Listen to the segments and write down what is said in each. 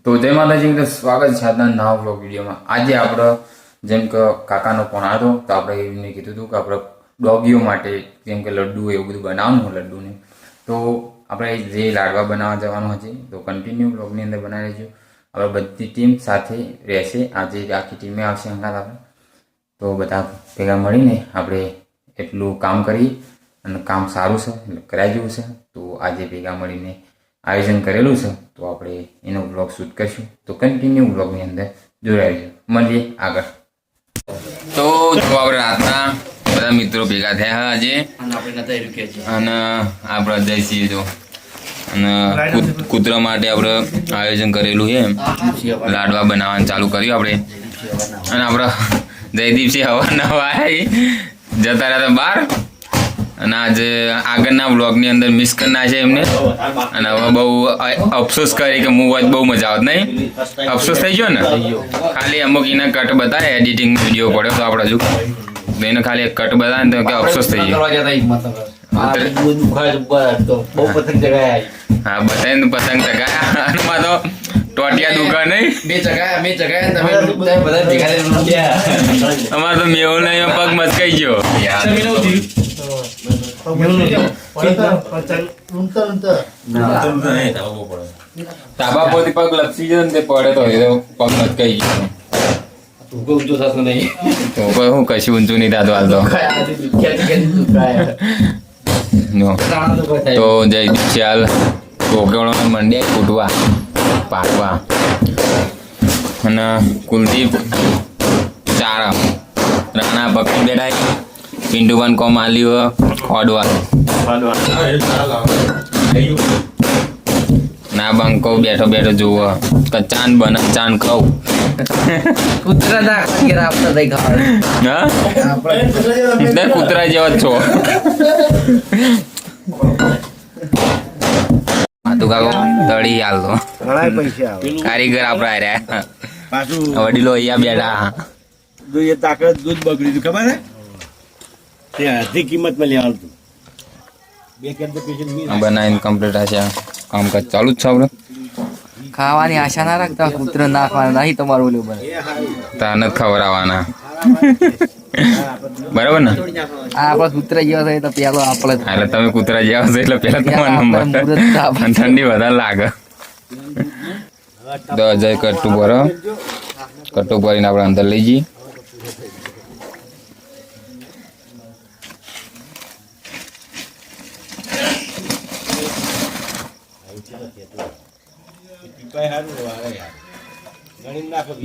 તો જય માતાજી મિત્રો, સ્વાગત છે આજના નવા વ્લોગ વિડીયોમાં। આજે આપણે જેમ કે કાકાનો ફોન આવ્યો તો આપણે એમને કીધું હતું કે આપણે ડોગીઓ માટે જેમ કે લડ્ડુ એવું બધું બનાવવાનું લડ્ડુને, તો આપણે જે લાડવા બનાવવા જવાનું હશે તો કન્ટિન્યુ વ્લોગની અંદર બનાવી લેજો। આપણે બધી ટીમ સાથે રહેશે, આજે આખી ટીમે આવશે હંગાત આપણે, તો બધા ભેગા મળીને આપણે એટલું કામ કરી અને કામ સારું છે એટલે કરાઈ જેવું છે। તો આજે ભેગા મળીને આયોજન કરેલું છે તો આપણે એનો વ્લોગ શૂટ કરીશું, તો કન્ટિન્યુ વ્લોગની અંદર જોડાઈ મળીએ આગળ। તો જો આપણે રાતના બધા મિત્રો ભેગા થયા આજે અને આપણે જઈશું જો અને કૂતરા માટે આપણે આયોજન કરેલું છે, લાડવા બનાવવાનું ચાલુ કર્યું આપણે। અને આપણે જયદીપસિંહ હવા નવા જતા રહ્યા બહાર અને આજે આગળના વ્લોગની અંદર મિસ કરી નાખે એમને, અને હવે બહુ અફસોસ કરી કે હું બહુ મજા આવત નહીં, અફસોસ થઈ ગયો ને। ખાલી અમુક એના કટ બતાવે, એડિટિંગ વિડીયો પડ્યો તો આપણે હજુ એને ખાલી એક કટ બતાવે ને તો કે અફસોસ થઈ ગયો। હા બતાવીને પતંગ ચગાયા અને તો ટોટિયા દુકાન નહીં અમારે તો મેવો નહીં, પગ મચકાઈ ગયો। તાબા પોતી પગ લપસી ગયો ને તે પડે તો પગ મચકાઈ ગયો। હું કશું ઊંચું નહીં થતું હાલ તો જય ચાલ કોકણો મંડ્યા કૂટવા પાકવા અને કુલદીપ ચારા રાણા પકડી બેઠા, પિન્ટુભાન કોમ આલ્યું ઓડવા ના બંકો બેઠો બેઠો જોવો કે ચાંદ બને ચાંદ ખાવ કૂતરા જેવા જ છો। તું કાકો તળી હાલ તો કારીગર આપડે રહ્યા વડીલો અહીંયા બેઠા દૂધ બગડ્યું ખબર હે કિંમત માં લેવાનું બનાવીને કમ્પ્લીટ હશે, કામકાજ ચાલુ જ છે આપણે। ખાવાની આશા ના રાખતા, કૂતરો નાખવાના નહીં તમારું ઓલું બને તાને જ ખવડાવવાના બરાબર ને? આ આપડે કૂતરા જેવા થાય તો પેલો આપણે એટલે તમે કૂતરા જેવા છો એટલે પેલા તમારો નંબર, ઠંડી વધારે લાગે તો અજય કટ્ટુ ભરો, કટ્ટુ ભરીને આપણે અંદર લઈ જઈએ।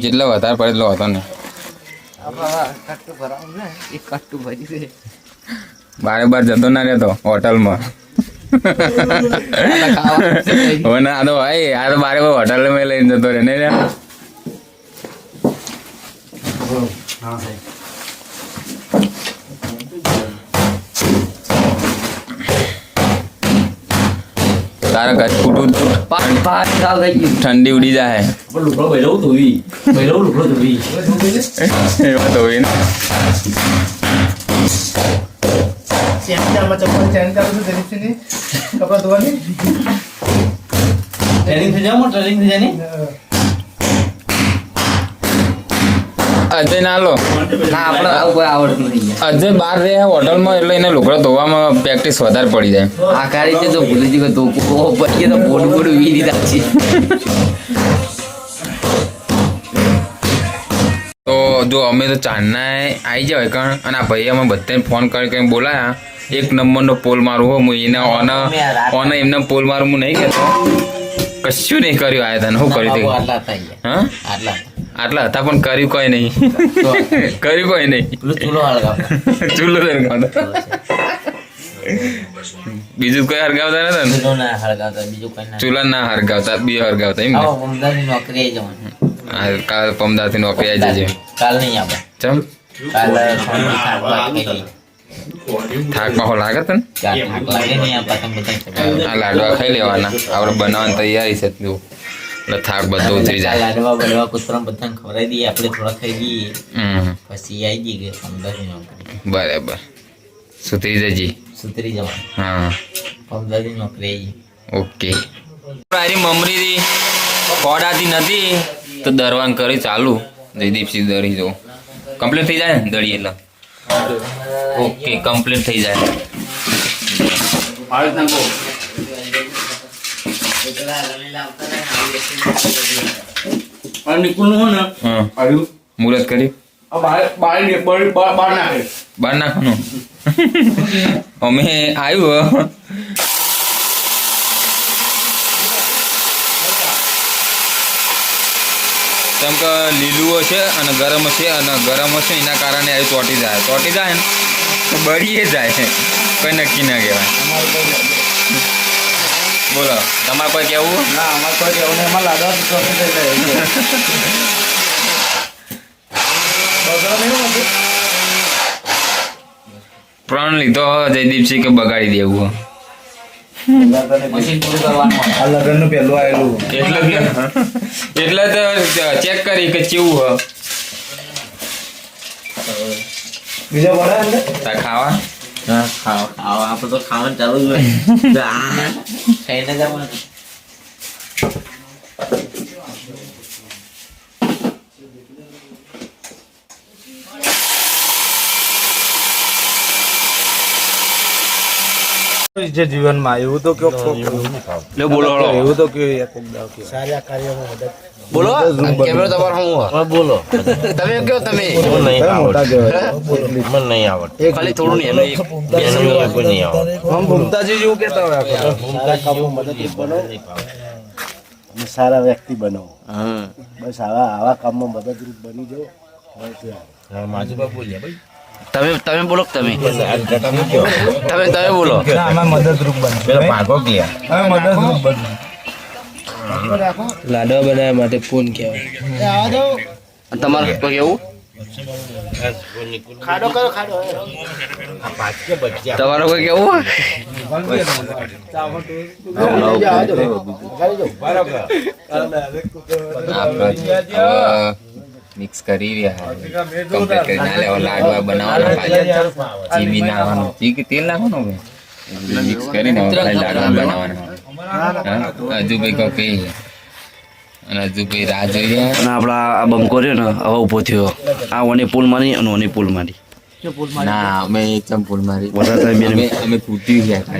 જેટલો વધારે પડે એટલો હતો ને, બારે બાર જતો ના રહેતો હોટલમાં આ તો ભાઈ આ તો બારે બાર હોટલ લઈને જતો રહે ને। તારા ઘર ફૂટું ઠંડી ઉડી જાય એમાં ધોઈ ને અજય ના લો અજય બહાર રહે હોટલમાં એટલે એને લુગડો ધોવામાં પ્રેક્ટિસ વધારે પડી જાય। આ કાઢી છે તો ભૂલી ગયો તો પડીએ તો બોડું બોડું વીરી રાખશે। તો જો અમે તો ચાંદના આવી જાય કણ અને આ ભાઈ અમે બધાને ફોન કરી બોલાયા, એક નંબરનો પોલ મારું હો, હું એને ઓને એમને પોલ મારું હું નહીં કહેતો, કશું નહીં કર્યું આયા તને શું કર્યું? હા આટલા હતા પણ કર્યું કોઈ નહીં, કર્યું કોઈ નહીં, ચૂલો બીજું કોઈ હરગાવતા નતા ને, ચૂલા ના હરગાવતા બે હરગાવતા એમ કાલ પમદાર થી નોકરી આવી જજે, કાલ નહીં આવે ચમ થાકમાં હો લાગે તને? આ લાડવા ખાઈ લેવાના, આપણે બનાવવાની તૈયારી છે તું એટલે થાક બધો ઉતરી જાય। લાડવા બડવા કૂતરા બધા ખવડાવી દઈએ, આપણે થોડા ખાઈ દઈએ પછી આવી જઈએ 15 બરાબર સુધરી જજી સુધરી જવાનું। હા 15 નોકરી ઓકે. આરી મમરી ખોડાતી નથી તો દરવાન કરી ચાલુ જયદીપસિંહ દરી જો કમ્પ્લીટ થઈ જાય ને દળી એટલે ઓકે કમ્પ્લીટ થઈ જાય નિકુલ નું ને હા આવ્યું મુહૂર્ત કરી બાર નાખે બાર નાખવાનું અમે આવ્યું કેમ કે લીલું છે અને ગરમ છે એના કારણે આ ચોટી જાય ને તો બળીએ જાય કઈ નક્કી ના કહેવાય બોલો તમારે કોઈ કેવું ના અમારે કોઈ કેવું નહીં એમાં લાદવા તો ચોથી થઈ જાય પ્રણ લીધો જયદીપસિંહ કે બગાડી દેવું મશીન પૂરું કરવાનું આ લગ્ન નું પેલું આવેલું એટલે તો ચેક કરી કે કેવું હ બીજા બને અંદર તા ખાવા ખાવા આપણે તો ખાવાનું ચાલુ જ હોય ખાઈને જવાનું જે જીવનમાં એવું તો કયો બોલો એવું તો કયો સારા કાર્યોમાં મદદ બોલો કેમેરો તમારો હું બોલો તમે કયો તમે મોટા કહેવાય મને નહીં આવડે ખાલી થોડું નહીં એનું એક નહીં આવડે હમ ભૂમતાજી જેવું કહેતા હોય સારા કામમાં મદદ બનો અને સારા વ્યક્તિ બનો બસ આવા કામમાં મદદરૂપ બની જાઓ માજુબા બોલ્યા ભાઈ તમે બોલો કે તમે તમે બોલો આમાં મદદરૂપ બનો ભાગો ગયા મદદરૂપ બનો લાડવા બનાવવા માટે પૂન કહેવાય તમારે કોઈ કેવું તમારે કોઈ કેવું મિક્સ કરી રહ્યા કમ્પ્લીટ કરી ના લેવા લાડવા બનાવવાના ખાલી ચીવી નાખવાનું તેલ નાખવાનું મિક્સ કરીને ખાલી લાડવા બનાવવાના હજુ ભાઈ કહો કે અને હજુ ભાઈ રાહ જોઈ રહ્યા અને આપણા આ બંકો રહ્યો ને હવે ઉભો થયો આ ઓને પુલ મારી અને ઓને પુલ મારી ના અમે એકદમ પુલ મારી બધા તમે બેન અમે કૂટી ગયા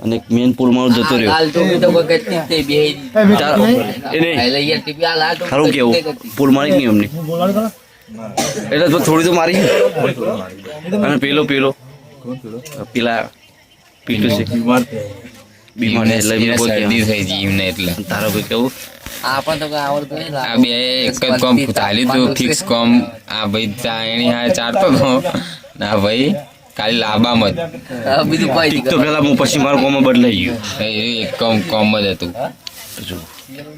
અને એક મેન પુલ માં જતો રહ્યો લાલ ટોપી તો કોઈ ગતિ જ નહીં ચાલો, એ નહીં બે યાર ટીપી આ લાલ ટોપી સારું કેવું પુલ મારી જ નહીં અમને એટલે તો થોડી તો મારી અને પેલો પેલા પીટું છે બીમાર ને એટલે એમને કોઈ શરદી કહેવાય. થઈ ગઈ એમને એટલે તારો કોઈ કેવું આ પણ તો કઈ આવડતું નહીં આ બે એક જ કોમ ચાલી તું ફિક્સ કોમ આ ભાઈ એની હારે ચાલતો હતો ના ભાઈ ખાલી લાંબામાં બીજું કોઈ ઠીક તો પેલા હું પછી મારું કોમાં બદલાઈ ગયું જ એક કોમ જ હતું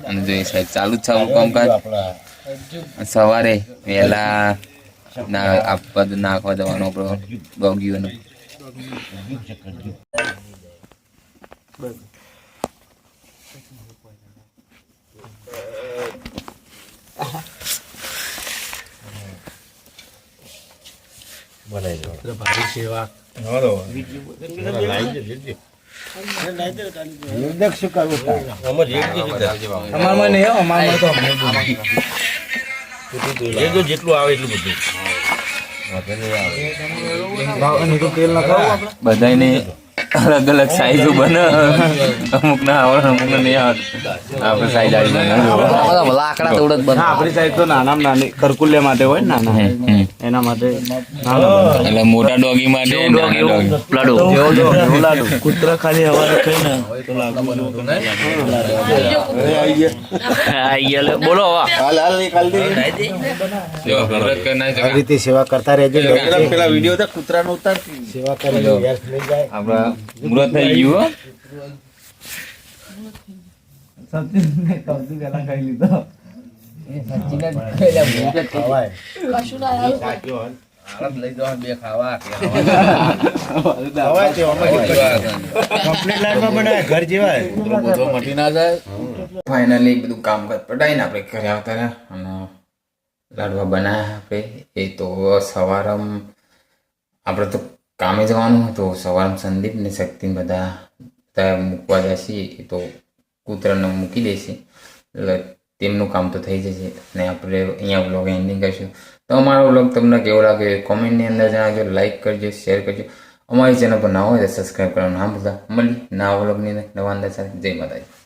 અને જો એ સાહેબ ચાલુ જ છે આપણું કામકાજ સવારે વહેલા આપવા નાખવા જવાનો આપણો ડોગીઓનો શું કરવું અમારમાં નહીં અમારમાં તો જેટલું આવે એટલું બધું તેલ નખાવું બધાને અલગ અલગ સાઈઝો બને અમુક ના આવડે અમુક નહીં આવડે આપણે સાઈઝ આવી બને લાકડા તો ઉડત બંધ આપણી સાઈડ તો નાનામાં નાની કરકુલ્ય માટે હોય ને નાના એના માટે એટલે મોટા ડોગી માટે નાના ડોગી લાડુ કૂતરા ખાલી હવારે ખાઈને આઈ ગયા લે. બોલો હવે જો હરકત કરના જગા રીતે સેવા કરતા રહેજો પેલા વિડીયો તો કૂતરાનો ઉતારતી સેવા કરી વ્યર્થ નહીં જાય આપણા મુહૂર્ત થઈ ગયું હો. સચિન કૌશિક પહેલા ખાઈ લીધો કમ્પ્લીટ લાઈનમાં બનાવે ઘર જેવા ફાઇનલી બધું કામ પટાઈને આપણે ઘરે આવતા રહ્યા અને લાડવા બનાવ્યા આપણે એ તો સવારમ આપણે તો કામે જવાનું હતું સવારમ સંદીપ ને શક્તિ બધા ત્યાં મૂકવા જશે એ તો કૂતરાને મૂકી દેશે એટલે તેમનું કામ તો થઈ જશે અને આપણે અહીંયા વ્લોગ એન્ડિંગ કરીશું. તો અમારો વ્લોગ તમને કેવો લાગે કોમેન્ટની અંદર જણાવજો, લાઇક કરજો, શેર કરજો. અમારી ચેનલ પર ના હોય તો સબસ્ક્રાઈબ કરવાનું ના ભૂલતા. મળી નવા વ્લોગની નવા અંદર સાથે. જય માતાજી.